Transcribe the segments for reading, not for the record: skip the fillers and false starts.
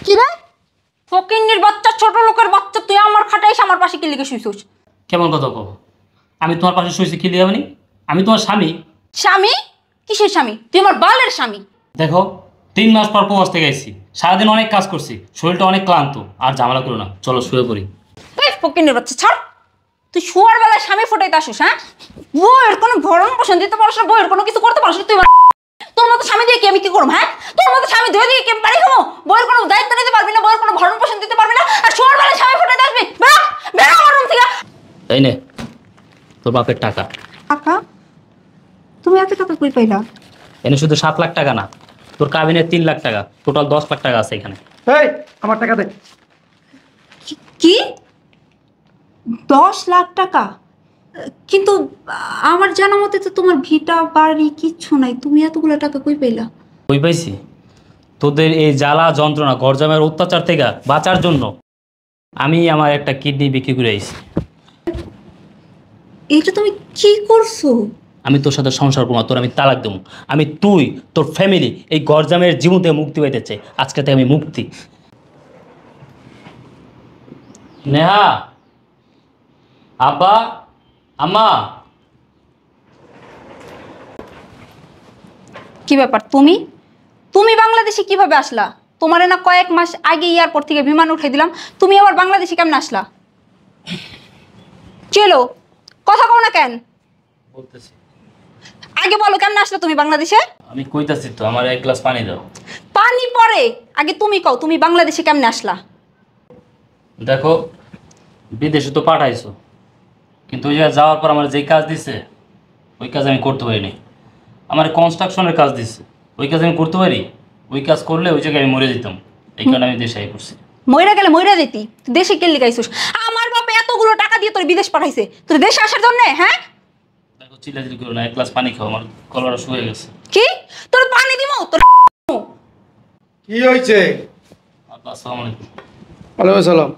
কি রে ফকিন্নির বাচ্চা, ছোট লোকের বাচ্চা, তুই আমার খাটাইস আমার পাশে কি লিখে শুইছিস? কেমন কথা কব? আমি তোমার পাশে শুয়েছি কি লিখে? আমি তোমার স্বামী। স্বামী? কিসের স্বামী? তুই আমার বালের স্বামী। দেখো 3 মাস পর প্রবাস থেকে আইছি, সারাদিন অনেক কাজ করছি, শরীরটা অনেক ক্লান্ত। আর ঝামেলা করো না, চলো শুয়ে পড়ি। এই ফকিন্নির বাচ্চা ছাড়। তুই শোয়ার বেলায় স্বামী ফোটাইতে আসিস? হ্যাঁ, বউয়ের কোনো ভরণ পোষণ দিতে পারস না, বউয়ের কোনো কিছু করতে পারস না তুই। তোর মতো স্বামী দিয়ে কি আমি কি করবো? হ্যাঁ, তোর মতো স্বামী ধরে দিয়ে কি আমি পারি খাবো? বউয়ের কোনো দায়িত্ব নিতে পারবি না, বউয়ের কোনো ভরণ পোষণ দিতে পারবি না, আর শোয়ার বেলায় স্বামী ফোটাইতে আসবি? বেরো বেরো আমার রুম থেকে। তাই নে তোর বাপের টাকা। টাকা? তুমি এত টাকা কই পাইলা? এনে শুধু 7 লাখ টাকা না, তোর কাবিনের 3 লাখ টাকা, টোটাল 10 লাখ টাকা আছে এখানে। এই আমার টাকা দে। কি 10 লাখ টাকা? কিন্তু আমার জানা মতে তো তোমার ভিটা বাড়ি কিচ্ছু নাই, তুমি এতগুলো টাকা কই পাইলা? কই পাইছি? তোদের এই জ্বালা যন্ত্রণা গরজামের অত্যাচার থেকে বাঁচার জন্য আমি আমার একটা কিডনি বিক্রি করে আইছি। এটা তুমি কি করছো? আমি তোর সাথে সংসার করবো না, তোর আমি তালাক দেবো। আমি, তুই, তোর ফ্যামিলি এই গরজামের জীবন থেকে মুক্তি পাইতে চাই। আজকে থেকে আমি মুক্তি। নেহা, আব্বা, আম্মা। কি ব্যাপার? তুমি তুমি বাংলাদেশে কিভাবে আসলা? তোমারে না কয়েক মাস আগে এয়ারপোর্ট থেকে বিমান উঠে দিলাম, তুমি আবার বাংলাদেশে কেমন আসলা? চলো কথা কও না কেন? বলতেছি, আগে বলো কেমন আসলা তুমি বাংলাদেশে? আমি কইতাছি তো, আমার 1 গ্লাস পানি দাও। পানি পরে, আগে তুমি কও তুমি বাংলাদেশে কেমন আসলা? দেখো, বিদেশে তো পাঠাইছো, কিন্তু ওই জায়গায় যাওয়ার পর আমার যেই কাজ দিছে ওই কাজ আমি করতে পারিনি। আমার কনস্ট্রাকশনের কাজ দিছে, ওই কাজ আমি করতে পারি? ওই কাজ করলে ওই জায়গায় আমি মরে যেতাম। এই কারণে আমি দেশে আই করছি। মইরা গেলে মইরা যেতি, তুই দেশে কে লিগাইছিস? আমার বাপে এতগুলো টাকা দিয়ে তোর বিদেশ পাঠাইছে তোর দেশে আসার জন্য? হ্যাঁ, দেখো চিল্লাচিল্লি করো না, 1 গ্লাস পানি খাও, আমার গলাটা শুয়ে গেছে। কি তোর পানি দিমু? তোর কি হয়েছে? আব্বা আসসালামু আলাইকুম। ওয়ালাইকুম সালাম।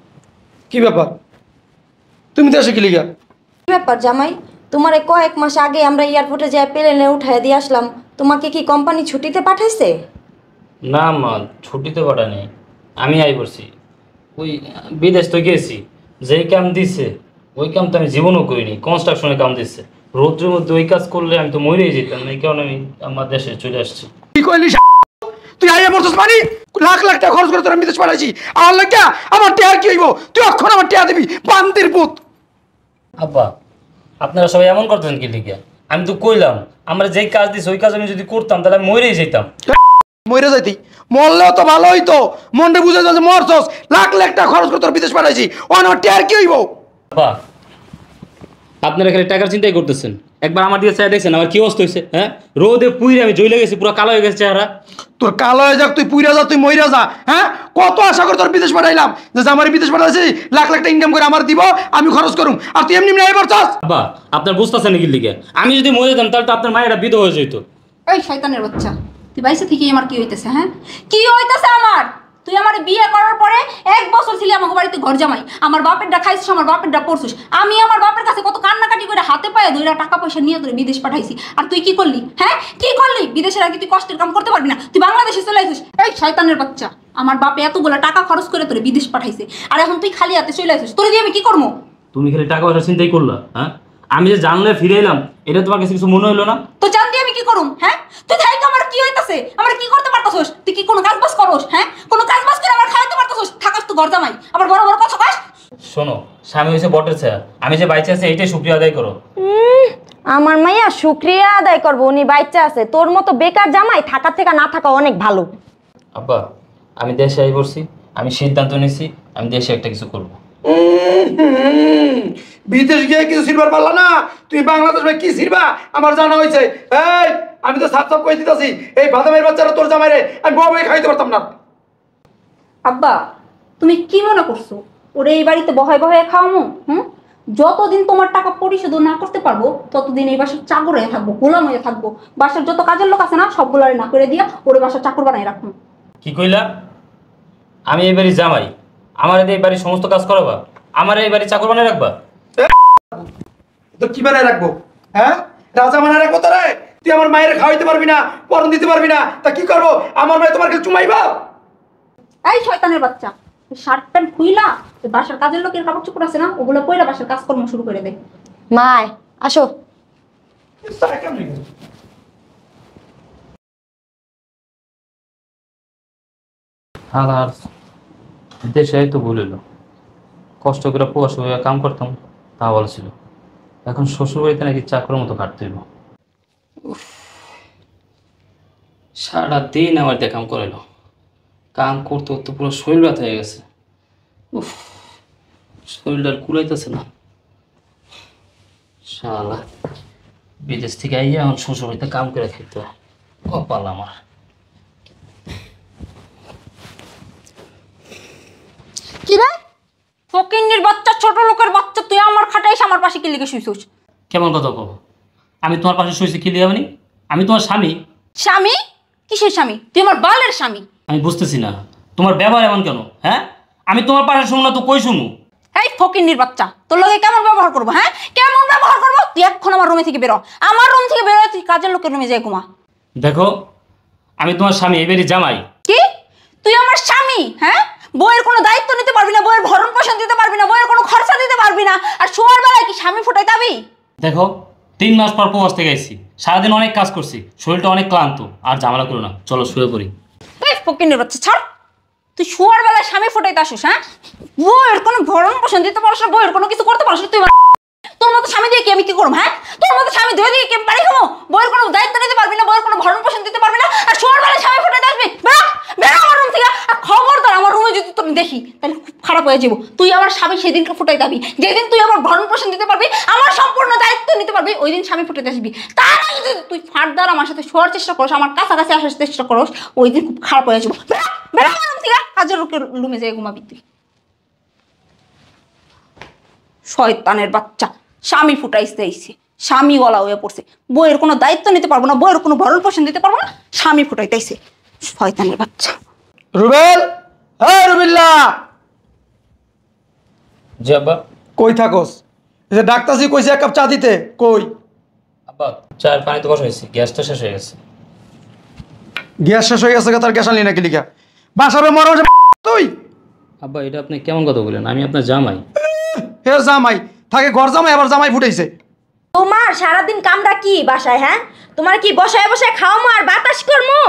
কি ব্যাপার? তুমি দেশে কি লিগা? কি ব্যাপার জামাই? তোমারে কয়েক মাস আগে আমরা এয়ারপোর্টে যাই প্লেনে উঠায় দিয়ে আসলাম, তোমাকে কি কোম্পানি ছুটিতে পাঠাইছে? না মা, ছুটিতে পাঠা নেই, আমি আই করছি। ওই বিদেশ তো গেছি, যেই কাম দিছে ওই কাম তো আমি জীবনও করিনি। কনস্ট্রাকশনের কাম দিচ্ছে, রোদ্রের মধ্যে ওই কাজ করলে আমি তো মরেই যেতাম। এই কারণে আমি আমার দেশে চলে আসছি। কি কইলি? তুই আইয়া পড়ছস মানে লাখ লাখ টাকা খরচ করে তোর আমি বিদেশ পাঠাইছি। আমার লাগা আমার টেয়ার কি হইব? তুই অক্ষণ আমার টেয়া দিবি, বান্দির পুত। আব্বা আপনারা সবাই এমন করতেন কি লিখে? আমি তো কইলাম আমরা যেই কাজ দিছি ওই কাজ আমি যদি করতাম তাহলে আমি মরেই যেতাম। মরে যাইতি, মরলেও তো ভালো হইতো। মনটা বুঝে যাচ্ছে মরছস, লাখ লাখ টাকা খরচ করে তোর বিদেশ পাঠাইছি, ও আমার টেয়ার কি হইব? আব্বা আপনারা খালি টাকার চিন্তাই করতেছেন। একবার আমার দিকে চেহারা দেখছেন আমার কি অবস্থা হয়েছে? হ্যাঁ, রোদে পুইরে আমি জ্বলে গেছি, পুরো কালো হয়ে গেছে চেহারা। তোর কালো হয়ে যাক, তুই পুইরা যা, তুই মইরা যা। হ্যাঁ, কত আশা করে তোর বিদেশ পাঠাইলাম যে আমার বিদেশ পাঠাইছি, লাখ লাখ টাকা ইনকাম করে আমার দিব, আমি খরচ করুম, আর তুই এমনি এমনি আইবার চাস? আব্বা আপনার বুঝতেছেন নাকি লিখে? আমি যদি মরে যেতাম তাহলে তো আপনার মায়েরা বিধবা হয়ে যেত। এই শয়তানের বাচ্চা, তুই বাইসে থেকে আমার কি হইতেছে? হ্যাঁ, কি হইতেছে আমার? তুই আমার বিয়ে করার পরে 1 বছর ছিলি আমার বাড়িতে ঘর জামাই, আমার বাপেরটা খাইছিস, আমার বাপেরটা পড়ছিস। আমি আমার বাপের কাছে কত কান্নাকাটি করে হাতে পায়ে ধইরা টাকা পয়সা নিয়ে তোর বিদেশ পাঠাইছি, আর তুই কি করলি? হ্যাঁ, কি করলি? বিদেশের আগে তুই কষ্টের কাম করতে পারবি না, তুই বাংলাদেশে চলে আসিস। এই শয়তানের বাচ্চা, আমার বাপে এতগুলো টাকা খরচ করে তোর বিদেশ পাঠাইছে, আর এখন তুই খালি হাতে চলে আসিস। তোর দিয়ে আমি কি করবো? তুমি খালি টাকা পয়সা চিন্তাই করলা? হ্যাঁ, আমি যে জানলে ফিরে এলাম এটা তোমার কাছে কিছু মনে হলো না? তো জান দিয়ে আমি কি করুম? হ্যাঁ, তুই থাই আমার কি হইতাছে? আমার কি করতে পারতাছস? তুই কি কোনো কাজ বাজ করস? হ্যাঁ, কোনো কাজ বাজ করে আমার খাওয়াতে পারতাছস? থাকাস তো ঘর জামাই, আবার বড় বড় কথা কস। শোনো, স্বামী হয়েছে বটের ছায়া, আমি যে বাইচে আছি এইটাই শুকরিয়া আদায় করো। আমার মাইয়া শুকরিয়া আদায় করবো, উনি বাচ্চা আছে। তোর মতো বেকার জামাই থাকার থেকে না থাকা অনেক ভালো। আব্বা আমি দেশে আই পড়ছি, আমি সিদ্ধান্ত নিছি আমি দেশে একটা কিছু করবো। বিদেশ গিয়ে কিছু সিরবার পারলা না, তুই বাংলাদেশ ভাই কি সিরবা আমার জানা হয়েছে। এই আমি তো সাপ সাপ কই দিতেছি, এই বাদামের বাচ্চারা তোর জামাইরে আমি বউ বই খাইতে পারতাম না। আব্বা তুমি কি মনে করছো ওরে এই বাড়িতে বহায় বহায় খাওয়ামো? যতদিন তোমার টাকা পরিশোধ না করতে পারবো ততদিন এই বাসার চাকর হয়ে থাকবো, গোলাম হয়ে থাকবো। বাসার যত কাজের লোক আছে না সবগুলো না করে দিয়া ওরে বাসার চাকর বানাই রাখবো। কি কইলা? আমি এই বাড়ির জামাই, আমার এই বাড়ির সমস্ত কাজ করাবা, আমার এই বাড়ির চাকর বানায় রাখবা? তো কি বানায় রাখবো? হ্যাঁ, রাজা বানায় রাখবো তোরে? তুই আমার মায়ের খাওয়াইতে পারবি না, পরন দিতে পারবি না, তা কি করবো? আমার মায়ের তোমার কাছে চুমাইবা? এই শয়তানের বাচ্চা, শার্ট প্যান্ট খুইলা বাসার কাজের লোকের কাপড় চোপড় আছে না, ওগুলো পয়লা বাসার কাজকর্ম শুরু করে দে। মায় আসো। আর দেশে তো ভুলিল, কষ্ট করে প্রবাস হয়ে কাম করতাম তা ভালো ছিল। এখন শ্বশুরবাড়িতে নাকি চাকরের মতো কাটতে হইব। সারা দিন আমার দিয়ে কাম করাইলো, কাম করতে করতে পুরো শরীর ব্যথা হয়ে গেছে। উফ, শরীরটা আর কুলাইতেছে না। শালা বিদেশ থেকে আইয়া এখন শ্বশুরবাড়িতে কাম করে খাইতে হয়, কপাল আমার। কি রে ফকিন্নির বাচ্চা, ছোট লোকের বাচ্চা, তুই আমার খাটাইস আমার পাশে কি লিখে শুইছিস? কেমন কথা কব? আমি তোমার পাশে শুয়েছি কি লিয়াবনি? আমি তোমার স্বামী। স্বামী? কিসের স্বামী? তুই আমার বালের স্বামী। আমি বুঝতেছি না তোমার ব্যবহার এমন কেন? হ্যাঁ, আমি তোমার পাশে শুনু না তো কই শুনু? এই ফকিন্নির বাচ্চা, তোর লগে কেমন ব্যবহার করবো? হ্যাঁ, কেমন ব্যবহার করবো? তুই এখন আমার রুমে থেকে বেরো, আমার রুম থেকে বেরো, তুই কাজের লোকের রুমে যাই ঘুমা। দেখো, আমি তোমার স্বামী, এবারই জামাই। কি? তুই আমার স্বামী? হ্যাঁ, বইয়ের কোনো দায়িত্ব নিতে পারবি না, বইয়ের ভরণ পোষণ দিতে পারবি না, বইয়ের কোনো খরচা দিতে পারবি না, আর শোয়ার বেলায় কি স্বামী ফুটাই যাবি? দেখো, 3 মাস পর প্রবাস থেকে আইছি, সারাদিন অনেক কাজ করছি, শরীরটা অনেক ক্লান্ত। আর ঝামেলা করো না, চলো শুয়ে পড়ি। এই ফকিন্নির বাচ্চা ছাড়, তুই শোয়ার বেলায় স্বামী ফুটাইতে আসিস? হ্যাঁ, বইয়ের কোনো ভরণ পোষণ দিতে পারছ না, বইয়ের কোনো কিছু করতে পারছ না, তুই তোর মতো স্বামী দিয়ে কি আমি কি করবো? হ্যাঁ, তোর মতো স্বামী ধুয়ে দিয়ে কি আমি পারি খাবো? বইয়ের কোনো দায়িত্ব নিতে পারবি না, বইয়ের কোনো ভরণ পোষণ দিতে পারবি না, আর শোয়ার বেলায় স্বামী ফুটাইতে আসবি? বেরো, বেরো আমার রুম থেকে। আর খবরদার আমার রুমে যদি তোকে দেখি তাহলে খুব খারাপ হয়ে যাবো। তুই আমার স্বামী সেদিনকে ফুটাই যাবি, যেদিন তুই আমার ভরণ পোষণ দিতে পারবি, আমার সম্পূর্ণ দায়িত্ব নিতে পারবি, ওই দিন স্বামী ফুটাইতে আসবি। তার আগে যদি তুই ফার্দার আমার সাথে শোয়ার চেষ্টা করিস, আমার কাছাকাছি আসার চেষ্টা করিস, ওই দিন খুব খারাপ হয়ে যাবো। বেরো, বেরো আমার রুম থেকে, কাজের লোকের রুমে যেয়ে ঘুমাবি তুই। শয়তানের বাচ্চা, স্বামী ফুটাইতে আইছে, স্বামী গলা হয়ে পড়ছে, বইয়ের কোনো দায়িত্ব নিতে পারবো না, বইয়ের কোনো ভরণ পোষণ দিতে পারবো না, স্বামী ফুটাইতে আইছে, শয়তানের বাচ্চা। রুবেল, হ্যাঁ রুবিল্লা, জি আব্বা। কই থাকস? এই যে ডাক্তারজি কইছে এক কাপ চা দিতে, কই? আব্বা, চায়ের পানি তো বসা হয়েছে, গ্যাসটা শেষ হয়ে গেছে। গ্যাস শেষ হয়ে গেছে, তার গ্যাস আনলি নাকি লিখা? বাসাবে মরো তুই? আব্বা, এটা আপনি কেমন কথা বলেন? আমি আপনার জামাই। হে জামাই থাকে, ঘর জামাই আবার জামাই ফুটাইছে। তোমার সারাদিন কামরা কি বাসায়? হ্যাঁ, তোমার কি বসায় বসায় খাওয়ামো আর বাতাস করমো?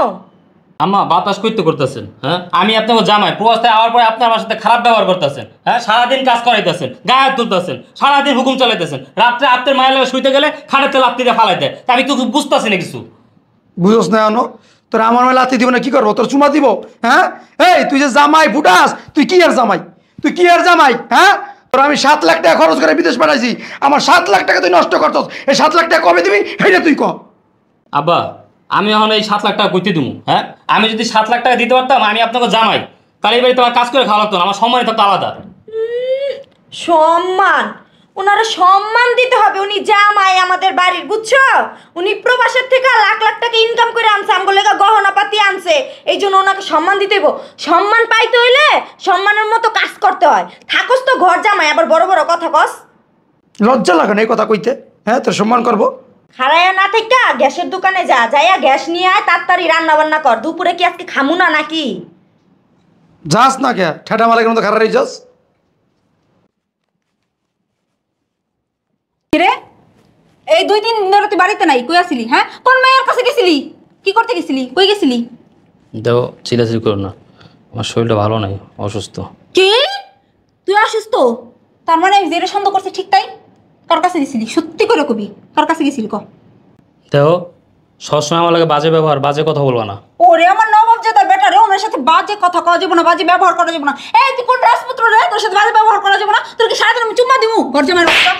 আম্মা, বাতাস করতে করতেছেন? হ্যাঁ, আমি আপনাকে জামাই, প্রবাসে আওয়ার পরে আপনার আমার সাথে খারাপ ব্যবহার করতেছেন। হ্যাঁ, সারাদিন কাজ করাইতেছেন, গায়ে তুলতেছেন, সারাদিন হুকুম চালাইতেছেন, রাত্রে আপনার মায়ের লাগে শুইতে গেলে খাটের লাত্তি দিয়ে ফালাই দেয়। তা আমি কিছু বুঝতেছি না কিছু। বুঝোস না আনো? তোর আমার মেলা লাথি দিব না কি করবো? তোর চুমা দিব? হ্যাঁ, এই তুই যে জামাই ফুটাস, তুই কি আর জামাই? তুই কি আর জামাই? হ্যাঁ, তোর আমি 7 লাখ টাকা খরচ করে বিদেশ পাঠাইছি, আমার 7 লাখ টাকা তুই নষ্ট করছস। এই 7 লাখ টাকা কবে দিবি সেইটা তুই ক। আব্বা, আমি এখন এই 7 লাখ টাকা কইতে দিব? হ্যাঁ, আমি যদি 7 লাখ টাকা দিতে পারতাম, আমি আপনাকে জামাই, তাহলে এবারে তোমার কাজ করে খাওয়া লাগতো না, আমার সম্মানই থাকতো আলাদা। সম্মান? ওনারা সম্মান দিতে হবে, উনি জামাই আমাদের বাড়ির, বুঝছো? উনি প্রবাসের থেকে লাখ লাখ টাকা ইনকাম করে আনছে, আমগুলো গহনা পাতি আনছে, এই জন্য ওনাকে সম্মান দিতে হইব। সম্মান পাইতে হইলে সম্মানের মতো কাজ করতে হয়। থাকস তো ঘর জামাই, আবার বড় বড় কথা কস। লজ্জা লাগে না এই কথা কইতে? হ্যাঁ, তোর সম্মান করবো? খাড়াইয়া না থেকে গ্যাসের দোকানে যা, যাইয়া গ্যাস নিয়ে আয়, তাড়াতাড়ি রান্না বান্না কর। দুপুরে কি আজকে খামু না নাকি? যাস না কে? ঠেটা মালের মতো খারাপ যাস। রে, এই 2-3 দিন ধরে তুই বাড়িতে নাই, কই আসিলি? হ্যাঁ, তোর মেয়ের কাছে গেছিলি, কি করতে গেছিলি, কই গেছিলি? দেখো, চিলাচিলি করো না, আমার শরীরটা ভালো নাই, অসুস্থ। কি? তুই অসুস্থ? তার মানে আমি যেটা সন্দেহ করছি ঠিক তাই? কার কাছে গেছিলি? সত্যি করে কবি, কার কাছে গেছিলি ক? দেখো, সবসময় আমার লাগে বাজে ব্যবহার, বাজে কথা বলবা না। ওরে আমার নবাব জাদা বেটা রে, ওনার সাথে বাজে কথা কওয়া যাবে না, বাজে ব্যবহার করা যাবে না। এই তুই কোন রাজপুত্র রে, তোর সাথে বাজে ব্যবহার করা যাবে না? তোর কি সারাদিন আমি চুম্মা দিমু ঘর জামাইয়ের বাচ্চা?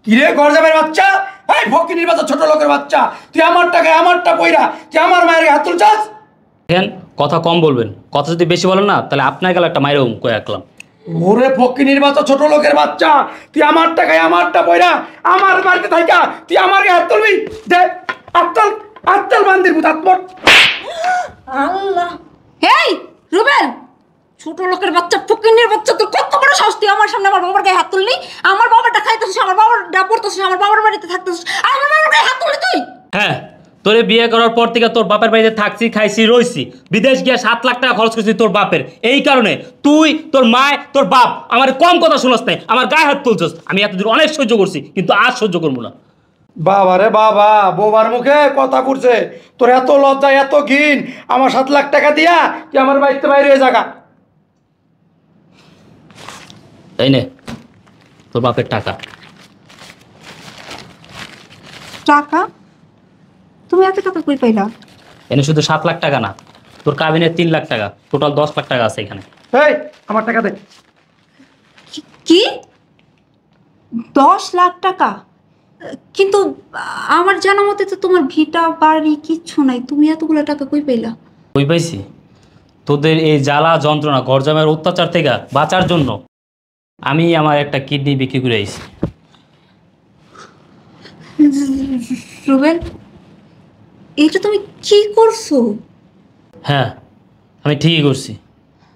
কিরে ঘর জামাইয়ের বাচ্চা, এই ফকিনির বাচ্চা, ছোট লোকের বাচ্চা, তুই আমার টাকায় আমারটা পয়রা তুই আমার মায়ের হাত তুলছাস? দেখেন, কথা কম বলবেন, কথা যদি বেশি বলেন না তাহলে আপনার গেলে একটা মাইরও কয়ে রাখলাম। ওরে ফকিনির বাচ্চা, ছোট লোকের বাচ্চা, তুই আমার টাকায় আমারটা পয়রা আমার বাড়িতে থাইকা তুই আমার হাত তুলবি? দে আত্তাল, আত্তাল বান্দির ভূত আত্মর। আল্লাহ! এই রুবেল, ছোট লোকের বাচ্চা, ফকিন্নির বাচ্চা, তোর কত বড় সাহস তুই আমার সামনে আমার বাবার গায়ে হাত তুললি? আমার বাবাটা খাইতেছিস, আমার বাবারটা পড়তেছিস, আমার বাবার বাড়িতে থাকতেছিস, আমার বাবার গায়ে হাত তুললি তুই? হ্যাঁ, তোরে বিয়ে করার পর থেকে তোর বাপের বাড়িতে থাকছি, খাইছি, রইছি, বিদেশ গিয়ে 7 লাখ টাকা খরচ করছি তোর বাপের। এই কারণে তুই, তোর মায়, তোর বাপ আমার কম কথা শুনস নাই, আমার গায়ে হাত তুলছস। আমি এতদিন অনেক সহ্য করছি, কিন্তু আজ সহ্য করবো না। বাবা রে বাবা, বৌবার মুখে কথা করছে, তোর এত লজ্জা এত ঘিন, আমার 7 লাখ টাকা দিয়া তুই আমার বাড়িতে বাইরে হয়ে জাগা। তাই নে তোর বাপের টাকা। টাকা? তুমি এত টাকা কই পাইলা? এনে শুধু 7 লাখ টাকা না, তোর কাবিনে 3 লাখ টাকা, টোটাল 10 লাখ টাকা আছে এখানে। এই আমার টাকা দে। কি 10 লাখ টাকা? কিন্তু আমার জানা মতে তো তোমার ভিটা বাড়ি কিচ্ছু নাই, তুমি এতগুলো টাকা কই পাইলা? কই পাইছি? তোদের এই জ্বালা যন্ত্রণা গরজামের অত্যাচার থেকে বাঁচার জন্য আমি আমার একটা কিডনি বিক্রি করে আইছি। রুবেল, এটা তুমি কি করছো? হ্যাঁ, আমি ঠিকই করছি।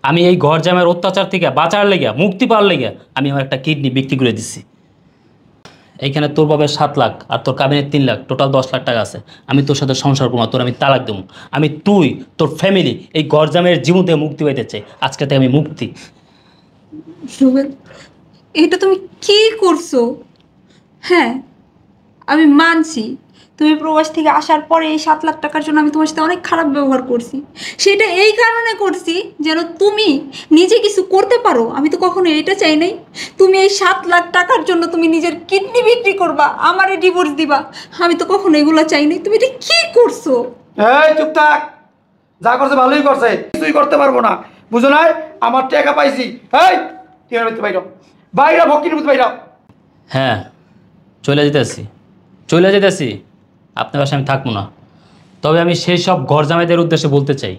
আমি এই গরজামের অত্যাচার থেকে বাঁচার লেগে, মুক্তি পাওয়ার লেগে আমি আমার একটা কিডনি বিক্রি করে দিচ্ছি। এইখানে তোর বাবার 7 লাখ আর তোর কাবিনের 3 লাখ, টোটাল 10 লাখ টাকা আছে। আমি তোর সাথে সংসার করবো না, তোর আমি তালাক দেবো। আমি, তুই, তোর ফ্যামিলি এই গরজামের জীবন থেকে মুক্তি পাইতে চাই। আজকে থেকে আমি মুক্তি। রুবেল, এটা তুমি কি করছো? হ্যাঁ, আমি মানছি তুমি প্রবাস থেকে আসার পরে এই 7 লাখ টাকার জন্য আমি তোমার সাথে অনেক খারাপ ব্যবহার করছি। সেটা এই কারণে করছি যেন তুমি নিজে কিছু করতে পারো। আমি তো কখনো এটা চাই নাই তুমি এই 7 লাখ টাকার জন্য তুমি নিজের কিডনি বিক্রি করবা, আমারে ডিভোর্স দিবা। আমি তো কখনো এগুলো চাই নাই। তুমি এটা কি করছো? এই চুপ থাক, যা করছে ভালোই করছে, কিছুই করতে পারবো না, বুঝো নাই? আমার টাকা পাইছি। এই তুই আমার বাড়িতে বাইর হ। বাইরে ভকির মতো বাইর হ। হ্যাঁ, চলে যেতেছি। আপনার বাসায় আমি থাকবো না। তবে আমি সেই সব গরজামাইদের উদ্দেশ্যে বলতে চাই,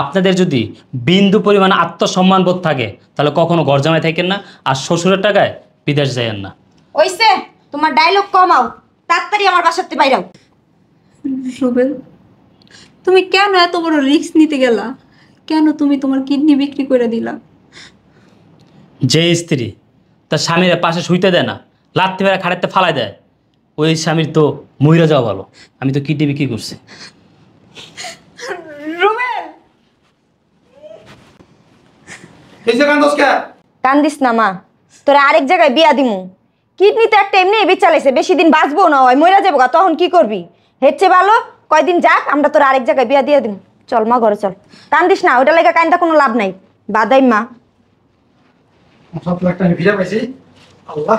আপনাদের যদি বিন্দু পরিমাণ আত্মসম্মান বোধ থাকে তাহলে কখনো গরজামাই থাকেন না, আর শ্বশুরের টাকায় বিদেশ যাইয়েন না। ওইসে তোমার ডায়লগ কমাও, তাড়াতাড়ি আমার বাসাতে বাইরাও। রুবেল, তুমি কেন এত বড় রিস্ক নিতে গেলা? কেন তুমি তোমার কিডনি বিক্রি করে দিলা? যে স্ত্রী তার স্বামীর পাশে শুইতে দেয় না, লাত্তি মেরে খাড়াতে ফালাই দেয়, ওই স্বামীর তো মইরা যাওয়া ভালো। আমি তো কিডনি বিক্রি করছি। রুবেল, এই যে কান্দস কে? কান্দিস না মা, তোরা আরেক জায়গায় বিয়া দিমু। কিডনি তো একটা এমনি বেচালাইছে, বেশি দিন বাঁচবো না, হয় মইরা যাবো গা, তখন কি করবি? হেচ্ছে ভালো কয়দিন যাক, আমরা তোরা আরেক জায়গায় বিয়া দিয়ে দিমু। চল মা ঘরে চল, কান্দিস না, ওইটা লেগে কান্দা কোনো লাভ নাই। বাদাই মা। 7 লাখ টাকা ফিরে পাইছি। আল্লাহ